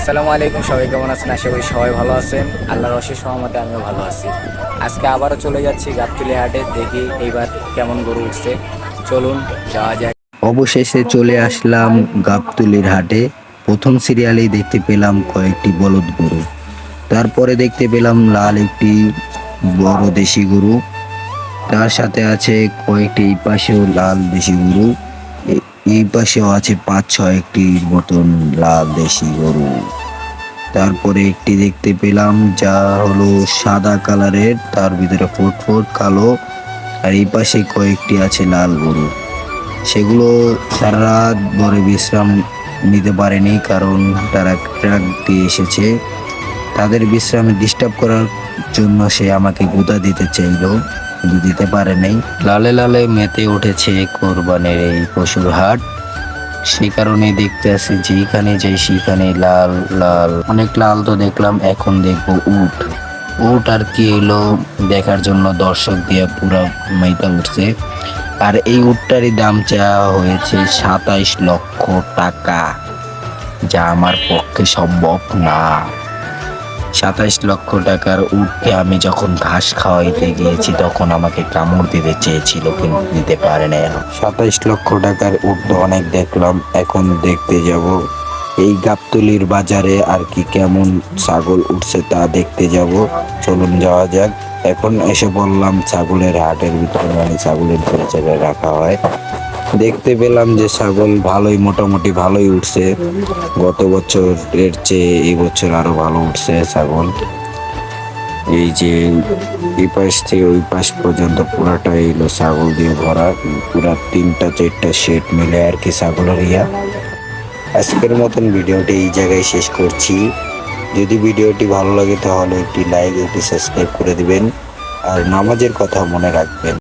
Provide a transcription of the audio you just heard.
আসসালামু আলাইকুম, সবাই কেমন আছেন? আশা করি সবাই ভালো আছেন। আল্লাহর অশেষ রহমতে আমিও ভালো আছি। আজকে আবারও চলে যাচ্ছি গাবতলী হাটে, দেখি এইবার কেমন গরু উঠছে। চলুন যাওয়া যাক। অবশেষে চলে আসলাম গাবতলীর হাটে। প্রথম সিরিয়ালেই দেখতে পেলাম কয়েকটি বলদ গরু, তারপরে দেখতে পেলাম লাল একটি বড় দেশি গরু, তার সাথে আছে কয়েকটি, এই পাশেও লাল দেশি গরু, এই পাশেও আছে 5-6টি মতন লাল দেশি গরু। তারপরে একটি দেখতে পেলাম যা হলো সাদা কালারের, তার ভিতরে ফুটফুট কালো, আর এই পাশে কয়েকটি আছে লাল গরু। সেগুলো সারা রাত ভরে বিশ্রাম নিতে পারেনি, কারণ তারা ট্রাক দিয়ে এসেছে। তাদের বিশ্রামে ডিস্টার্ব করার জন্য সে আমাকে গুঁতা দিতে চাইলো, কিন্তু দিতে পারে নাই। লালে লালে মেতে উঠেছে কোরবানির এই পশুর হাট। সেই কারণে দেখতে আসি, যেখানে যাই সেখানে লাল লাল, অনেক লাল তো দেখলাম, এখন দেখবো উট। উট আর কি এলো দেখার জন্য দর্শক দিয়ে পুরো মাইতা উঠছে। আর এই উটটারই দাম চাওয়া হয়েছে 27 লক্ষ টাকা, যা আমার পক্ষে সম্ভব না। 27 লক্ষ টাকার উটকে আমি যখন ঘাস খাওয়াইতে গিয়েছি তখন আমাকে কামড় দিতে চেয়েছিল, কিন্তু দিতে পারে না। 27 লক্ষ টাকার উট তো অনেক দেখলাম, এখন দেখতে যাব এই গাবতলীর বাজারে আর কি কেমন ছাগল উঠছে তা দেখতে যাব। চলুন যাওয়া যাক। এখন এসে বললাম ছাগলের হাটের ভিতরে, মানে ছাগলের যে জায়গায় রাখা হয়। দেখতে পেলাম যে ছাগল ভালোই, মোটামুটি ভালোই উঠছে। গত বছরের চেয়ে এই বছর আরো ভালো উঠছে ছাগল। এই যে এই পাশ থেকে ওই পাশ পর্যন্ত পুরাটাই এলো ছাগল দিয়ে ভরা, পুরা 3-4টা শেড মিলে আর কি ছাগলের ইয়া। আজকের মতন ভিডিওটি এই জায়গায় শেষ করছি। যদি ভিডিওটি ভালো লাগে তাহলে একটি লাইক, একটি সাবস্ক্রাইব করে দিবেন, আর নামাজের কথা মনে রাখবেন।